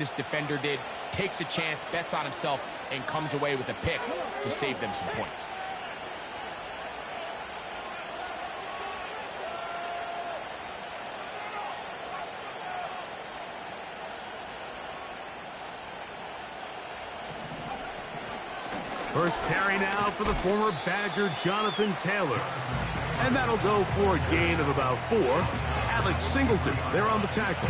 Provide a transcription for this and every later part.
this defender did, takes a chance, bets on himself, and comes away with a pick to save them some points. First carry now for the former Badger, Jonathan Taylor. And that'll go for a gain of about 4. Alex Singleton there on the tackle.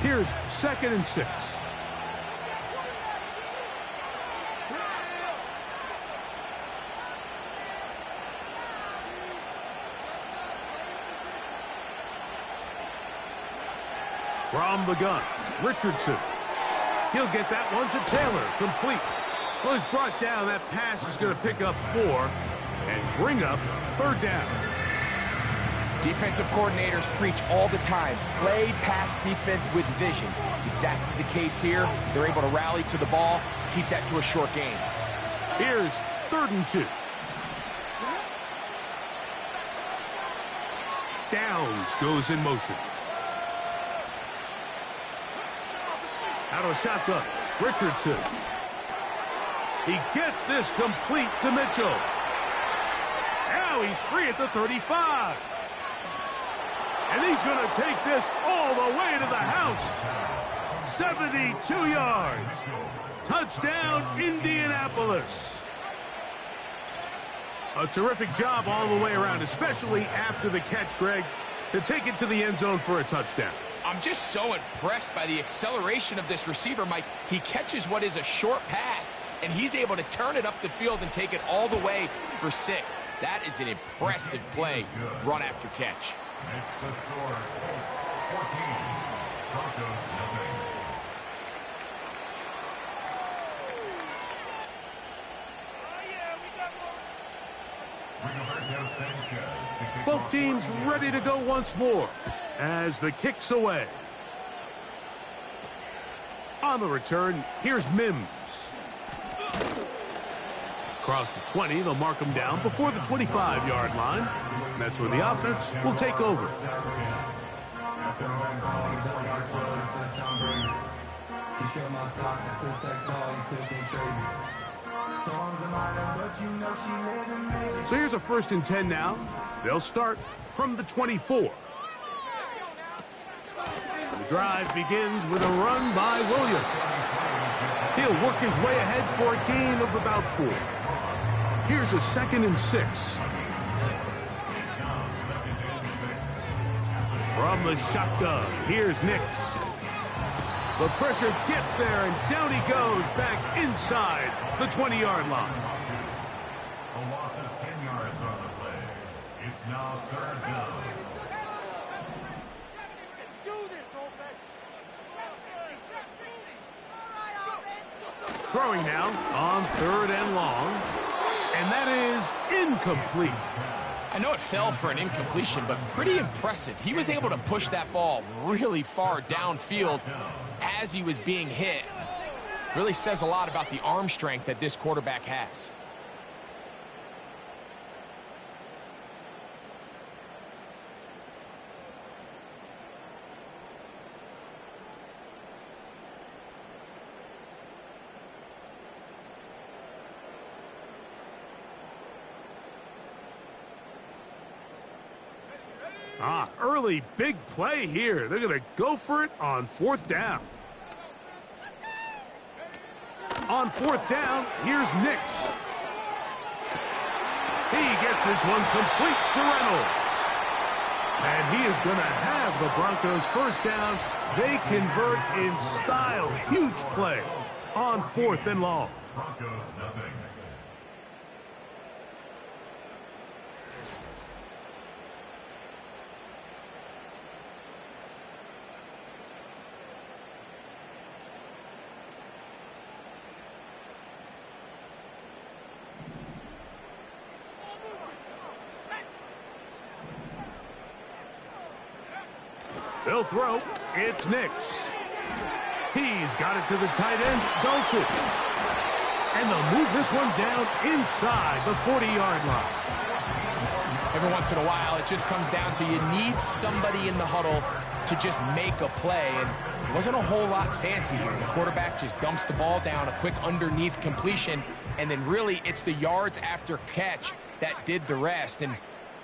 Here's 2nd and 6. From the gun, Richardson. He'll get that one to Taylor, complete. Well, he's brought down. That pass is going to pick up 4 and bring up 3rd down. Defensive coordinators preach all the time, play pass defense with vision. It's exactly the case here. They're able to rally to the ball, keep that to a short game. Here's 3rd and 2. Downs goes in motion. Out of shotgun, Richardson. He gets this complete to Mitchell. Now he's free at the 35. And he's going to take this all the way to the house. 72 yards. Touchdown, Indianapolis. A terrific job all the way around, especially after the catch, Greg, to take it to the end zone for a touchdown. I'm just so impressed by the acceleration of this receiver, Mike. He catches what is a short pass, and he's able to turn it up the field and take it all the way for 6. That is an impressive play, run after catch. It's the score, 14, Broncos nothing. Both teams ready to go once more as the kick's away. On the return, here's Mims. Across the 20, they'll mark him down before the 25-yard line. That's where the offense will take over. So here's a 1st and 10 now. They'll start from the 24. The drive begins with a run by Williams. He'll work his way ahead for a gain of about 4. Here's a 2nd and 6. From the shotgun, here's Nix. The pressure gets there, and down he goes back inside the 20-yard line. A loss of 10 yards on the play. It's now 3rd down. Throwing now on 3rd and long, and that is incomplete. I know it fell for an incompletion, but pretty impressive. He was able to push that ball really far downfield as he was being hit. Really says a lot about the arm strength that this quarterback has. Early big play here. They're going to go for it on 4th down. On 4th down, here's Nix. He gets this one complete to Reynolds. And he is going to have the Broncos 1st down. They convert in style. Huge play on 4th and long. Broncos nothing. They'll throw. It's Nix. He's got it to the tight end, Dulcich. And they'll move this one down inside the 40-yard line. Every once in a while, it just comes down to you need somebody in the huddle to just make a play. And it wasn't a whole lot fancy here. The quarterback just dumps the ball down, a quick underneath completion, and then really it's the yards after catch that did the rest. And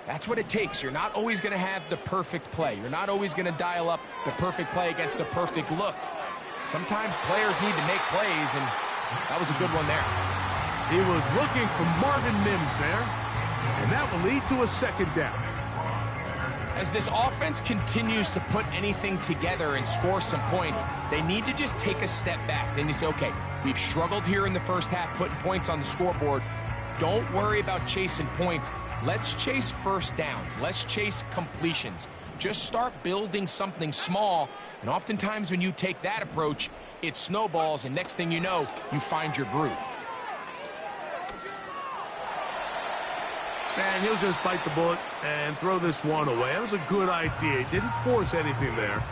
that's what it takes. You're not always going to have the perfect play. You're not always going to dial up the perfect play against the perfect look. Sometimes players need to make plays, and that was a good one there. He was looking for Marvin Mims there, and that will lead to a second down. As this offense continues to put anything together and score some points, they need to just take a step back. Then you say, okay, we've struggled here in the first half putting points on the scoreboard. Don't worry about chasing points. Let's chase first downs. Let's chase completions. Just start building something small, and oftentimes when you take that approach, it snowballs, and next thing you know, you find your groove. And he'll just bite the bullet and throw this one away. That was a good idea. He didn't force anything there,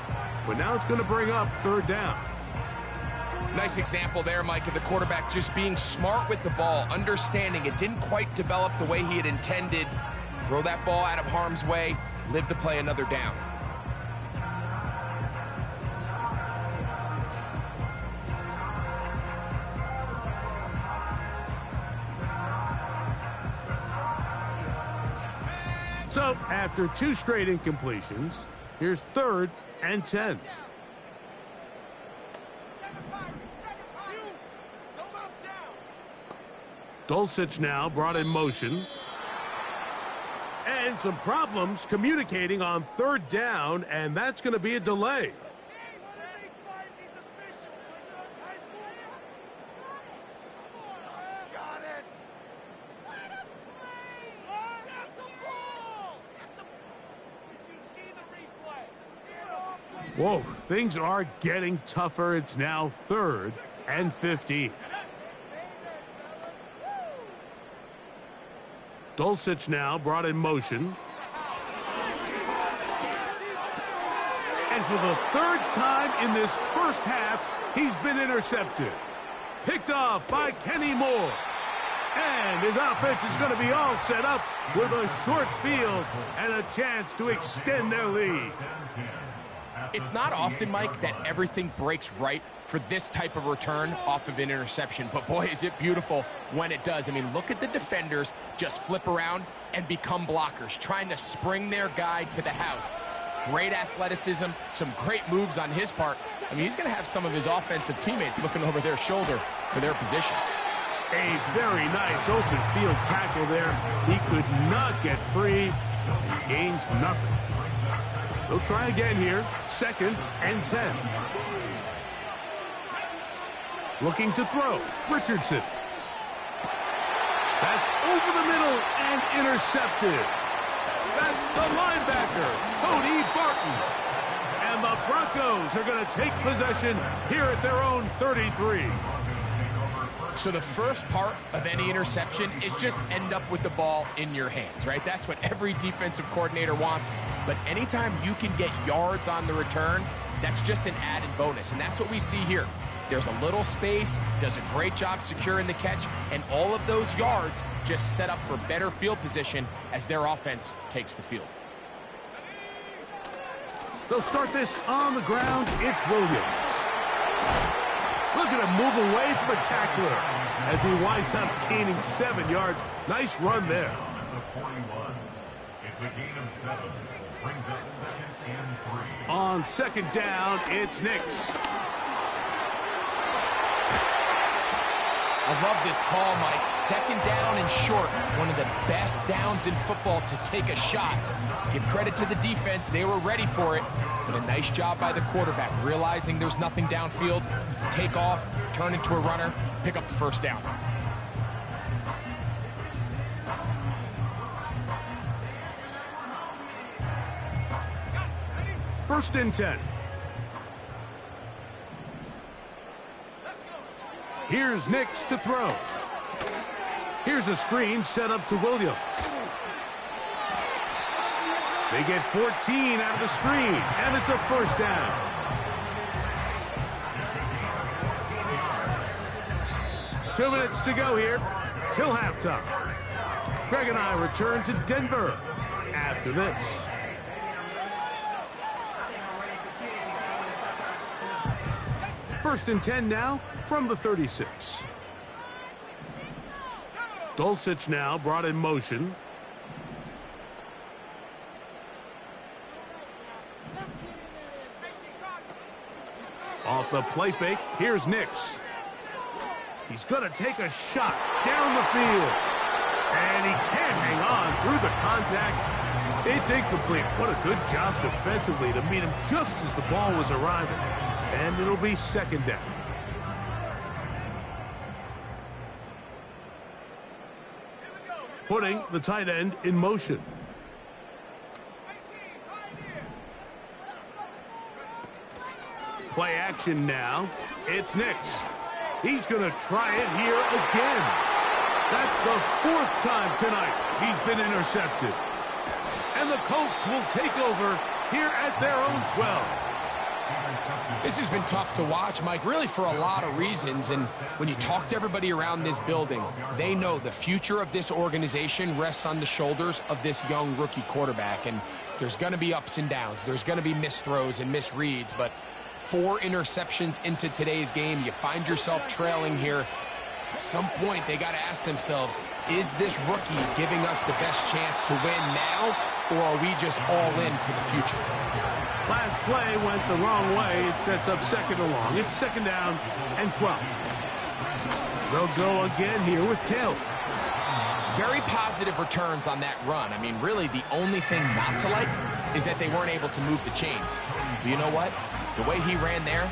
but now it's going to bring up third down. Nice example there, Mike, of the quarterback just being smart with the ball, understanding it didn't quite develop the way he had intended. Throw that ball out of harm's way, live to play another down. So, after two straight incompletions, here's 3rd and 10. Dulcich now brought in motion. And some problems communicating on 3rd down, and that's going to be a delay. Whoa, things are getting tougher. It's now 3rd and 15. Dulcich now brought in motion. And for the 3rd time in this first half, he's been intercepted. Picked off by Kenny Moore. And his offense is going to be all set up with a short field and a chance to extend their lead. It's not often, Mike, that everything breaks right for this type of return off of an interception. But, boy, is it beautiful when it does. I mean, look at the defenders just flip around and become blockers, trying to spring their guy to the house. Great athleticism, some great moves on his part. I mean, he's going to have some of his offensive teammates looking over their shoulder for their position. A very nice open field tackle there. He could not get free and gains nothing. They'll try again here. 2nd and 10. Looking to throw. Richardson. That's over the middle and intercepted. That's the linebacker, Cody Barton. And the Broncos are going to take possession here at their own 33. So the first part of any interception is just end up with the ball in your hands, right? That's what every defensive coordinator wants. But anytime you can get yards on the return, that's just an added bonus. And that's what we see here. There's a little space, does a great job securing the catch, and all of those yards just set up for better field position as their offense takes the field. They'll start this on the ground. It's Williams. Look at him move away from a tackler as he winds up gaining 7 yards. Nice run there. It's a gain of 7. Brings up 2nd and 3. On 2nd down, it's Nix. I love this call, Mike. 2nd down and short. One of the best downs in football to take a shot. Give credit to the defense. They were ready for it. But a nice job by the quarterback, realizing there's nothing downfield. Take off, turn into a runner, pick up the 1st down. First and 10. Here's Nix to throw. Here's a screen set up to Williams. They get 14 out of the screen, and it's a 1st down. 2 minutes to go here till halftime. Greg and I return to Denver after this. First and 10 now from the 36. Dulcich now brought in motion. Off the play fake, here's Nix. He's going to take a shot down the field. And he can't hang on through the contact. It's incomplete. What a good job defensively to meet him just as the ball was arriving. And it'll be second down. Putting the tight end in motion. Play action now. It's Nix. He's going to try it here again. That's the 4th time tonight he's been intercepted. And the Colts will take over here at their own 12. This has been tough to watch, Mike, really for a lot of reasons. And when you talk to everybody around this building, they know the future of this organization rests on the shoulders of this young rookie quarterback. And there's going to be ups and downs. There's going to be missed throws and misreads. But 4 interceptions into today's game, you find yourself trailing here. At some point, they got to ask themselves, is this rookie giving us the best chance to win now, or are we just all in for the future? Last play went the wrong way. It sets up second and long. It's second down and 12. They'll go again here with Taylor. Very positive returns on that run. I mean, really, the only thing not to like is that they weren't able to move the chains. But you know what? The way he ran there,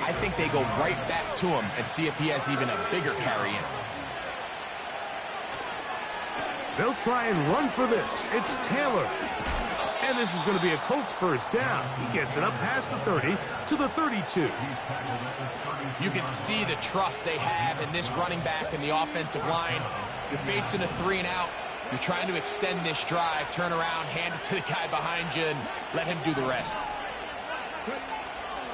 I think they go right back to him and see if he has even a bigger carry in. They'll try and run for this. It's Taylor. And this is going to be a Colts first down. He gets it up past the 30 to the 32. You can see the trust they have in this running back and the offensive line. You're facing a 3-and-out. You're trying to extend this drive, turn around, hand it to the guy behind you, and let him do the rest.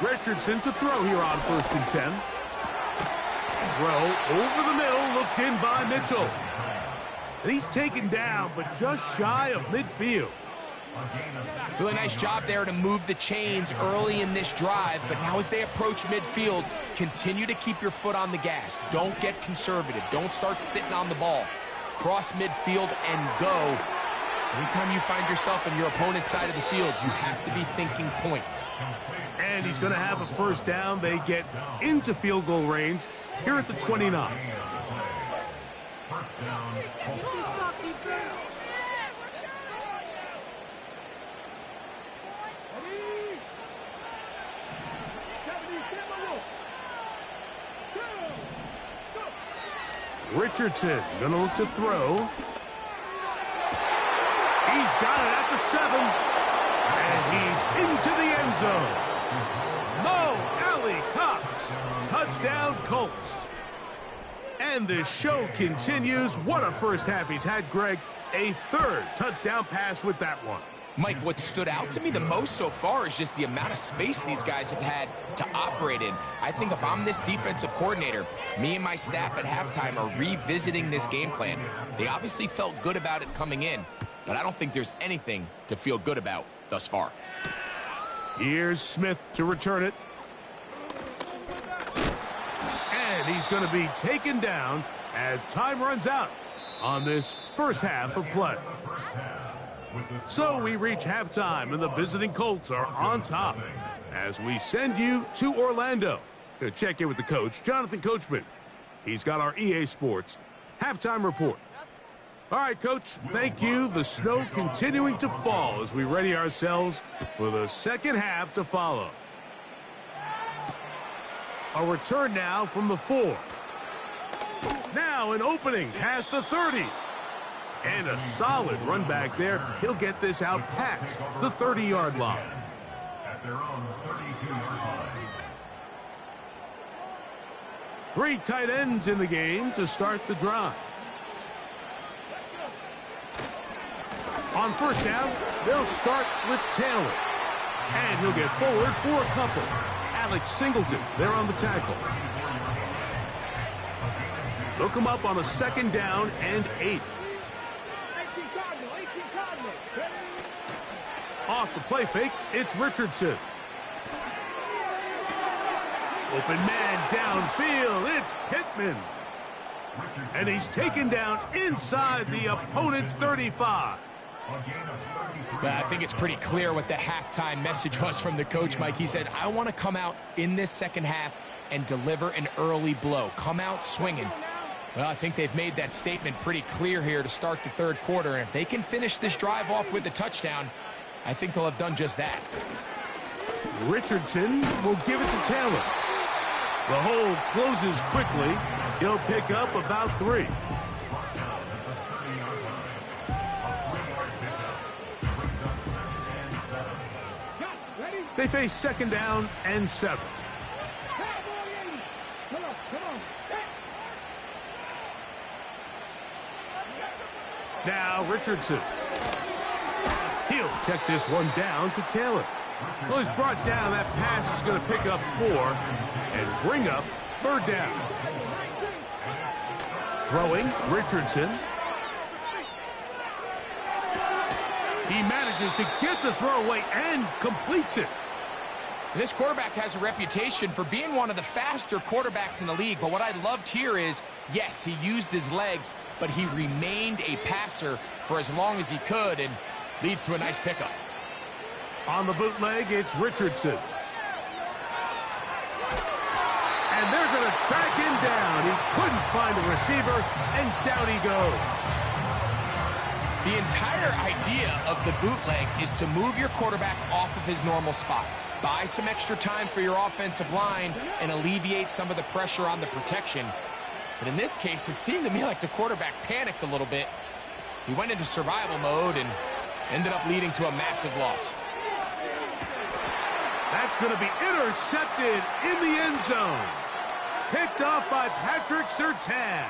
Richardson to throw here on first and 10. Throw over the middle, looked in by Mitchell. And he's taken down, but just shy of midfield. Really nice job there to move the chains early in this drive, but now as they approach midfield, continue to keep your foot on the gas. Don't get conservative. Don't start sitting on the ball. Cross midfield and go. Anytime you find yourself on your opponent's side of the field, you have to be thinking points. And he's going to have a first down. They get into field goal range here at the 29. First down. Richardson going to look to throw. He's got it at the 7. And he's into the end zone. Mo Alley Cox. Touchdown Colts. And the show continues. What a first half he's had, Greg. A 3rd touchdown pass with that one. Mike, what stood out to me the most so far is just the amount of space these guys have had to operate in. I think if I'm this defensive coordinator, me and my staff at halftime are revisiting this game plan. They obviously felt good about it coming in, but I don't think there's anything to feel good about thus far. Here's Smith to return it. And he's going to be taken down as time runs out on this first half of play. So we reach halftime, and the visiting Colts are on top as we send you to Orlando to check in with the coach, Jonathan Coachman. He's got our EA Sports halftime report. All right, Coach, thank you. The snow continuing to fall as we ready ourselves for the second half to follow. A return now from the 4. Now an opening past the 30. And a solid run back there. He'll get this out past the 30-yard line. At their own 32-yard line. 3 tight ends in the game to start the drive. On first down, they'll start with Taylor. And he'll get forward for a couple. Alex Singleton there on the tackle. Look him up on a 2nd down and 8. Off the play fake, it's Richardson. Open man downfield, it's Pittman. And he's taken down inside the opponent's 35. But I think it's pretty clear what the halftime message was from the coach, Mike. He said, I want to come out in this second half and deliver an early blow. Come out swinging. Well, I think they've made that statement pretty clear here to start the 3rd quarter. And if they can finish this drive off with a touchdown, I think they'll have done just that. Richardson will give it to Taylor. The hole closes quickly. He'll pick up about 3. They face 2nd down and 7. Now Richardson. He'll check this one down to Taylor. Well, he's brought down. That pass is going to pick up 4 and bring up 3rd down. Throwing, Richardson. He manages to get the throw away and completes it. This quarterback has a reputation for being one of the faster quarterbacks in the league, but what I loved here is, yes, he used his legs, but he remained a passer for as long as he could, and leads to a nice pickup. On the bootleg, it's Richardson. And they're going to track him down. He couldn't find a receiver, and down he goes. The entire idea of the bootleg is to move your quarterback off of his normal spot. Buy some extra time for your offensive line and alleviate some of the pressure on the protection. But in this case, it seemed to me like the quarterback panicked a little bit. He went into survival mode and ended up leading to a massive loss. That's going to be intercepted in the end zone. Picked off by Patrick Surtain.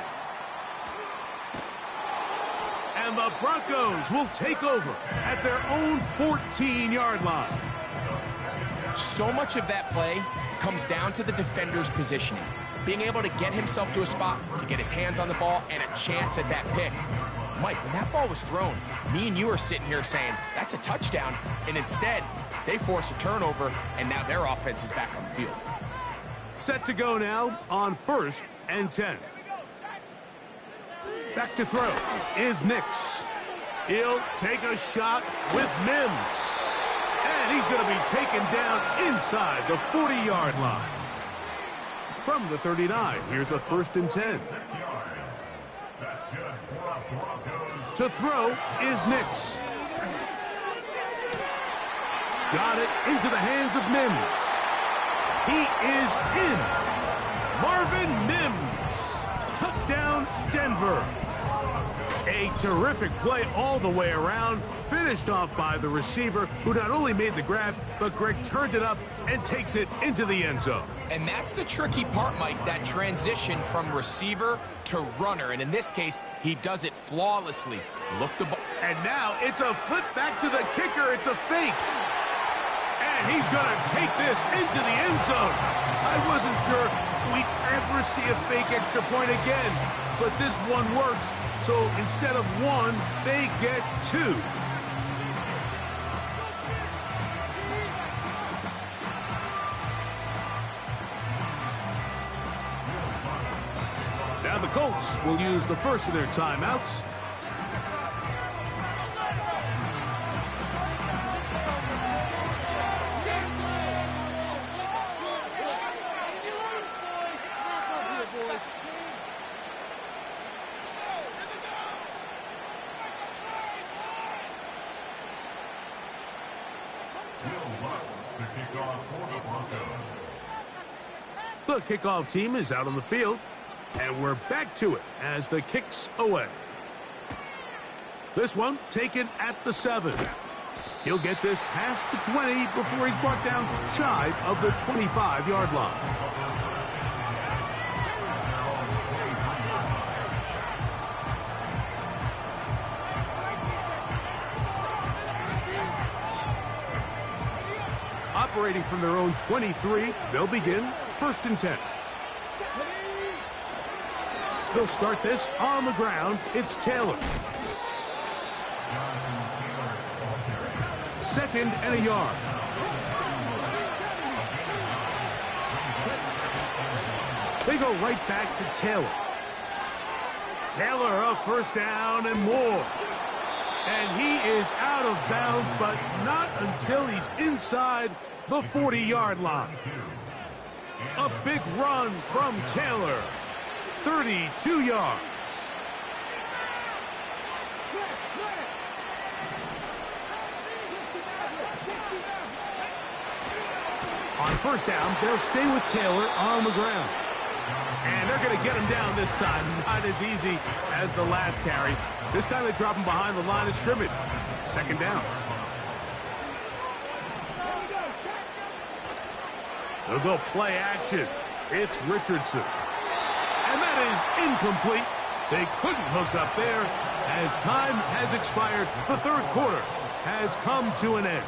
And the Broncos will take over at their own 14-yard line. So much of that play comes down to the defender's positioning. Being able to get himself to a spot, to get his hands on the ball, and a chance at that pick. Mike, when that ball was thrown, me and you are sitting here saying, that's a touchdown, and instead, they force a turnover, and now their offense is back on the field. Set to go now on 1st and 10. Back to throw is Nix. He'll take a shot with Mims. And he's going to be taken down inside the 40-yard line. From the 39, here's a 1st and 10. To throw is Nix. Got it into the hands of Mims. He is in. Marvin Mims. Touchdown, Denver. A terrific play all the way around. Finished off by the receiver, who not only made the grab, but Greg turned it up and takes it into the end zone. And that's the tricky part, Mike, that transition from receiver to runner. And in this case, he does it flawlessly. Look the ball. And now it's a flip back to the kicker. It's a fake. And he's going to take this into the end zone. I wasn't sure we'd ever see a fake extra point again, but this one works. So instead of 1, they get 2. Now the Colts will use the first of their timeouts. The kickoff team is out on the field, and we're back to it as the kick's away. This one taken at the 7. He'll get this past the 20 before he's brought down shy of the 25-yard line. Operating from their own 23, they'll begin 1st and 10. They'll start this on the ground. It's Taylor. Second and a yard. They go right back to Taylor. Taylor, a first down and more. And he is out of bounds, but not until he's inside the 40-yard line. A big run from Taylor. 32 yards. On first down, they'll stay with Taylor on the ground. And they're going to get him down this time. Not as easy as the last carry. This time they drop him behind the line of scrimmage. Second down. They'll go play action. It's Richardson. And that is incomplete. They couldn't hook up there as time has expired. The third quarter has come to an end.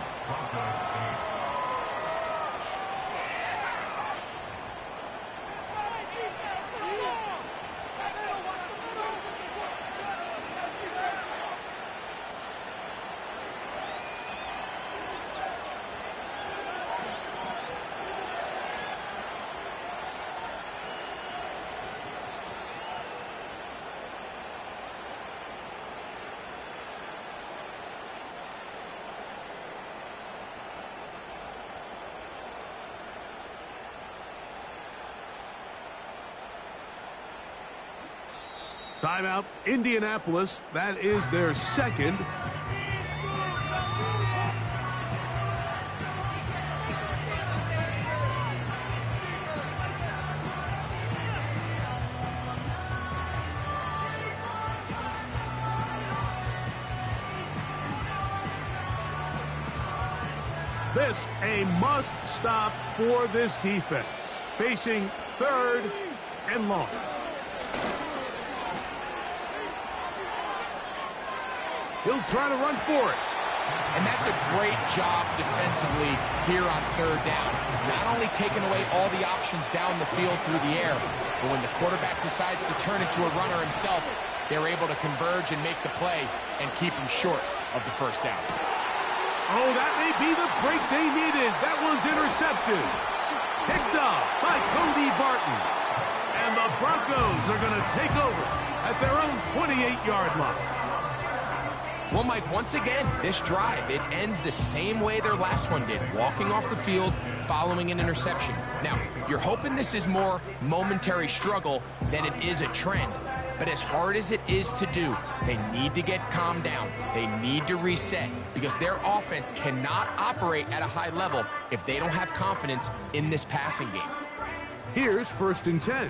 Timeout, Indianapolis. That is their second. This a must stop for this defense. Facing third and long. He'll try to run for it. And that's a great job defensively here on third down. Not only taking away all the options down the field through the air, but when the quarterback decides to turn into a runner himself, they're able to converge and make the play and keep him short of the first down. Oh, that may be the break they needed. That one's intercepted. Picked off by Cody Barton. And the Broncos are going to take over at their own 28-yard line. Well, Mike, once again, this drive, it ends the same way their last one did, walking off the field following an interception. Now, you're hoping this is more momentary struggle than it is a trend, but as hard as it is to do, they need to get calmed down. They need to reset because their offense cannot operate at a high level if they don't have confidence in this passing game. Here's first and 10.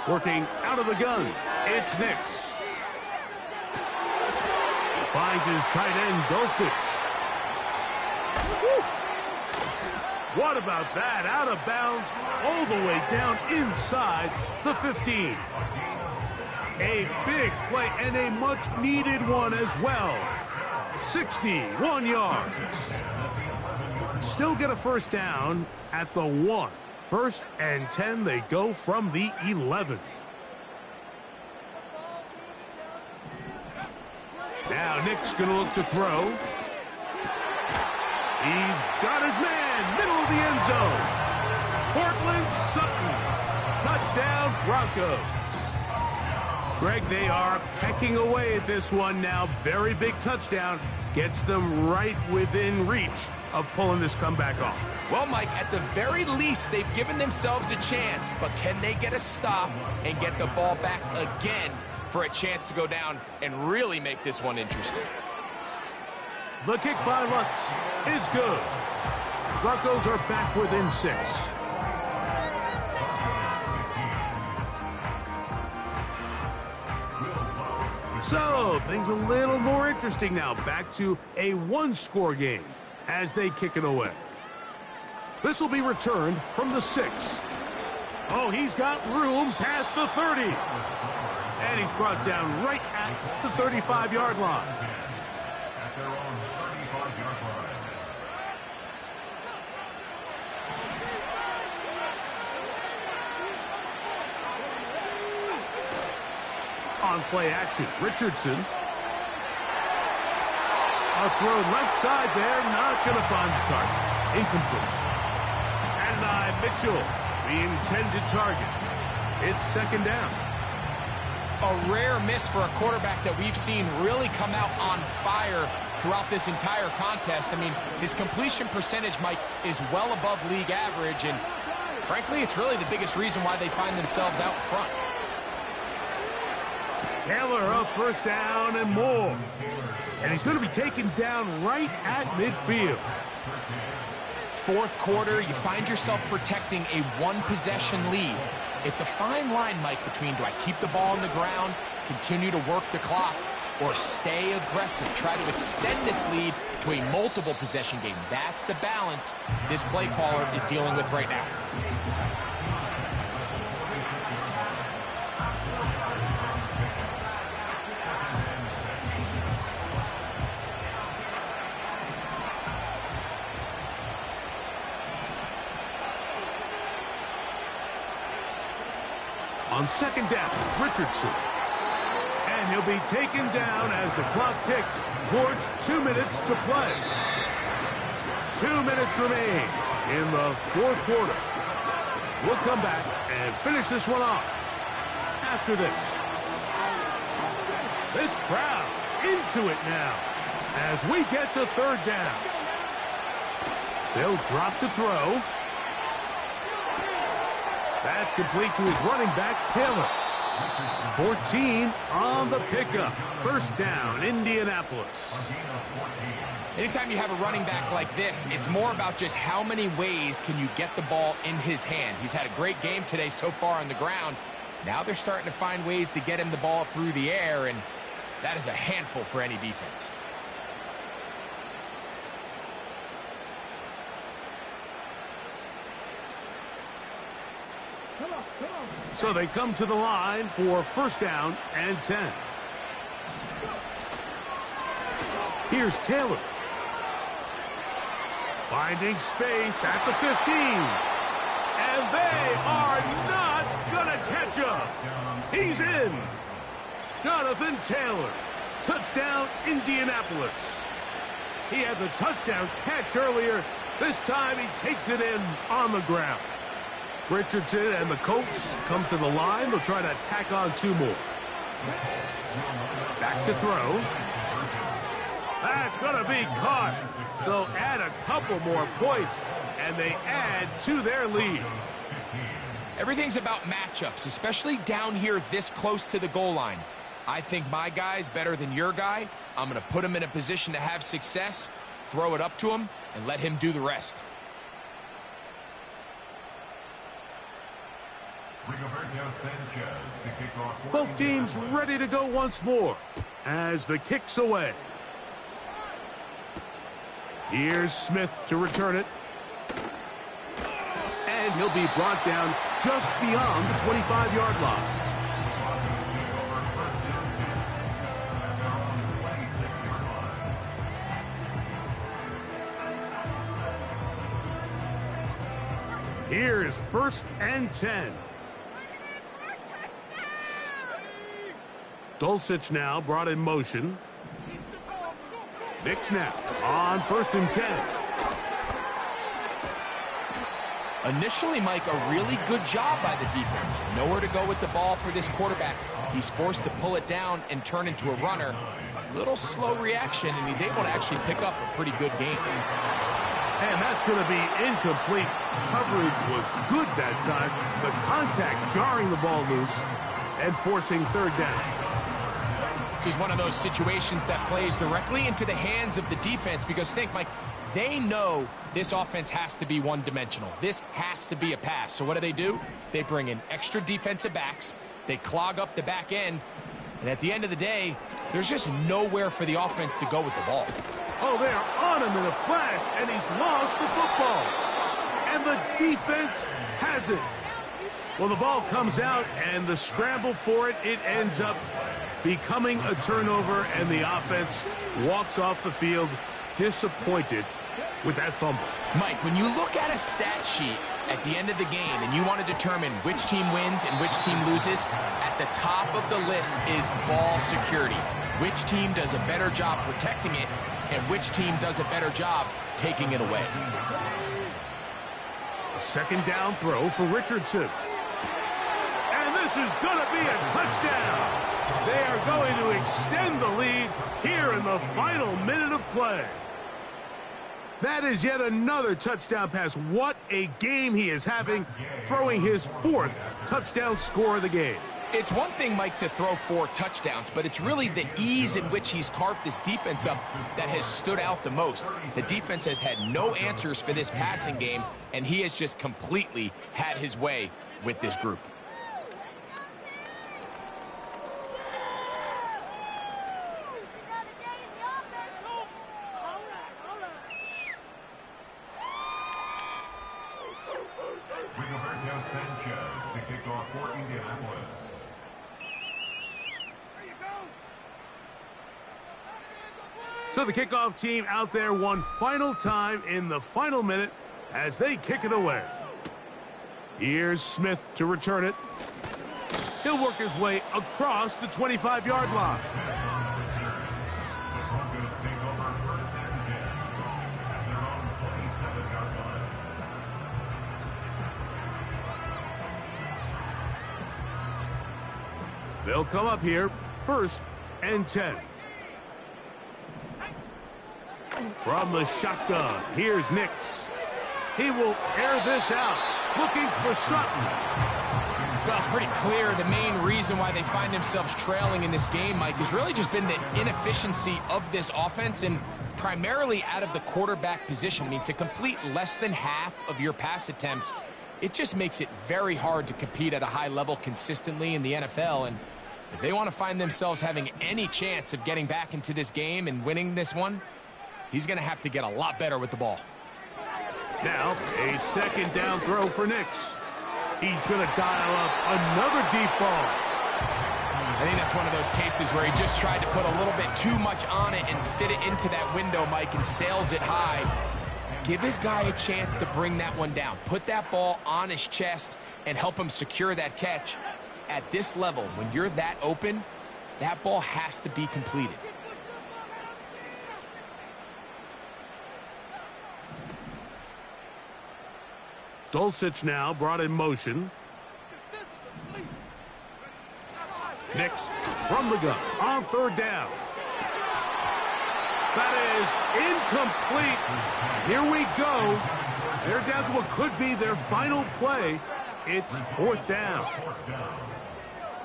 Working out of the gun, it's Nix. Finds his tight end, Dulcich. Woo! What about that? Out of bounds, all the way down inside the 15. A big play and a much-needed one as well. 61 yards. Still get a first down at the 1. First and 10, they go from the 11. Now Nick's going to look to throw. He's got his man, middle of the end zone. Cortland Sutton. Touchdown, Broncos. Greg, they are pecking away at this one now. Very big touchdown. Gets them right within reach of pulling this comeback off. Well, Mike, at the very least, they've given themselves a chance, but can they get a stop and get the ball back again for a chance to go down and really make this one interesting? The kick by Lutz is good. Broncos are back within 6. So, things a little more interesting now. Back to a one-score game as they kick it away. This will be returned from the 6. Oh, he's got room past the 30. And he's brought down right at the 35-yard line. On play action, Richardson. A throw left side there, not going to find the target. Incomplete. And Mitchell, the intended target. It's second down. A rare miss for a quarterback that we've seen really come out on fire throughout this entire contest. I mean, his completion percentage, Mike, is well above league average, and frankly, it's really the biggest reason why they find themselves out in front. Taylor up first down and more. And he's going to be taken down right at midfield. Fourth quarter, you find yourself protecting a one-possession lead. It's a fine line, Mike, between do I keep the ball on the ground, continue to work the clock, or stay aggressive, try to extend this lead to a multiple possession game. That's the balance this play caller is dealing with right now. On second down, Richardson. And he'll be taken down as the clock ticks towards 2 minutes to play. 2 minutes remain in the fourth quarter. We'll come back and finish this one off after this. This crowd into it now as we get to third down. They'll drop to throw. That's complete to his running back, Taylor. 14 on the pickup. First down, Indianapolis. Anytime you have a running back like this, it's more about just how many ways can you get the ball in his hand. He's had a great game today so far on the ground. Now they're starting to find ways to get him the ball through the air, and that is a handful for any defense. So they come to the line for first down and 10. Here's Taylor. Finding space at the 15. And they are not going to catch him. He's in. Jonathan Taylor. Touchdown, Indianapolis. He had the touchdown catch earlier. This time he takes it in on the ground. Richardson and the Colts come to the line. They'll try to tack on 2 more. Back to throw. That's going to be caught. So add a couple more points, and they add to their lead. Everything's about matchups, especially down here this close to the goal line. I think my guy's better than your guy. I'm going to put him in a position to have success, throw it up to him, and let him do the rest. Both teams ready to go once more as the kick's away. Here's Smith to return it. And he'll be brought down just beyond the 25-yard line. Here's first and 10. Dulcich now brought in motion. Big snap on first and 10. Initially, Mike, a really good job by the defense. Nowhere to go with the ball for this quarterback. He's forced to pull it down and turn into a runner. Little slow reaction, and he's able to actually pick up a pretty good game. And that's going to be incomplete. Coverage was good that time. The contact jarring the ball loose and forcing third down. This is one of those situations that plays directly into the hands of the defense because think, Mike, they know this offense has to be one-dimensional. This has to be a pass. So what do? They bring in extra defensive backs. They clog up the back end. And at the end of the day, there's just nowhere for the offense to go with the ball. Oh, they are on him in a flash, and he's lost the football. And the defense has it. Well, the ball comes out, and the scramble for it, it ends up becoming a turnover, and the offense walks off the field disappointed with that fumble. Mike, when you look at a stat sheet at the end of the game and you want to determine which team wins and which team loses, at the top of the list is ball security. Which team does a better job protecting it and which team does a better job taking it away. A second down throw for Richardson. And this is going to be a touchdown. They are going to extend the lead here in the final minute of play. That is yet another touchdown pass. What a game he is having, throwing his 4th touchdown score of the game. It's one thing, Mike, to throw 4 touchdowns, but it's really the ease in which he's carved this defense up that has stood out the most. The defense has had no answers for this passing game, and he has just completely had his way with this group. Rigoberto Sanchez to kick off for Indianapolis. So the kickoff team out there one final time in the final minute as they kick it away. Here's Smith to return it. He'll work his way across the 25-yard line. The Broncos take over first and 10 at their own 27-yard line. They'll come up here, 1st and 10. From the shotgun, here's Nix. He will air this out, looking for Sutton. Well, it's pretty clear the main reason why they find themselves trailing in this game, Mike, has really just been the inefficiency of this offense and primarily out of the quarterback position. I mean, to complete less than half of your pass attempts, it just makes it very hard to compete at a high level consistently in the NFL. And if they want to find themselves having any chance of getting back into this game and winning this one, he's going to have to get a lot better with the ball. Now, a second down throw for Nix. He's going to dial up another deep ball. I think that's one of those cases where he just tried to put a little bit too much on it and fit it into that window, Mike, and sails it high. Give his guy a chance to bring that one down. Put that ball on his chest and help him secure that catch. At this level, when you're that open, that ball has to be completed. Dulcich now brought in motion. Nix from the gun on 3rd down. That is incomplete. Here we go. They're down to what could be their final play. It's 4th down.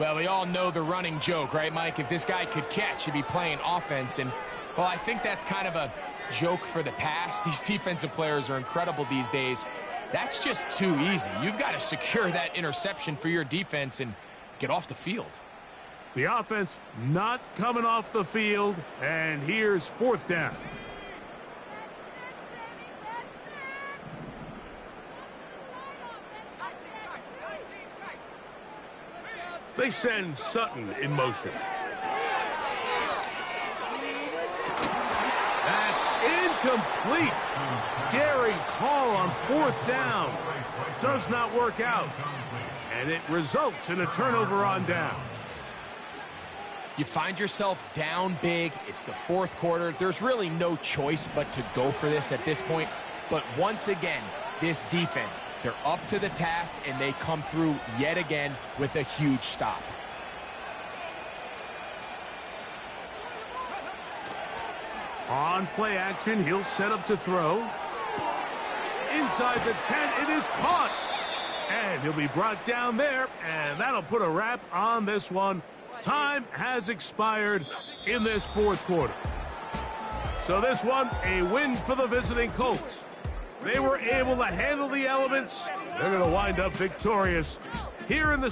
Well, we all know the running joke, right, Mike? If this guy could catch, he'd be playing offense. And, well, I think that's kind of a joke for the past. These defensive players are incredible these days. That's just too easy. You've got to secure that interception for your defense and get off the field. The offense not coming off the field, and here's 4th down. They send Sutton in motion. That's incomplete. Daring Hall on 4th down. Does not work out. And it results in a turnover on down. You find yourself down big. It's the 4th quarter. There's really no choice but to go for this at this point. But once again, this defense, they're up to the task, and they come through yet again with a huge stop. On play action, he'll set up to throw. Inside the 10, it is caught. And he'll be brought down there, and that'll put a wrap on this one. Time has expired in this 4th quarter. So this one, a win for the visiting Colts. They were able to handle the elements. They're going to wind up victorious here in the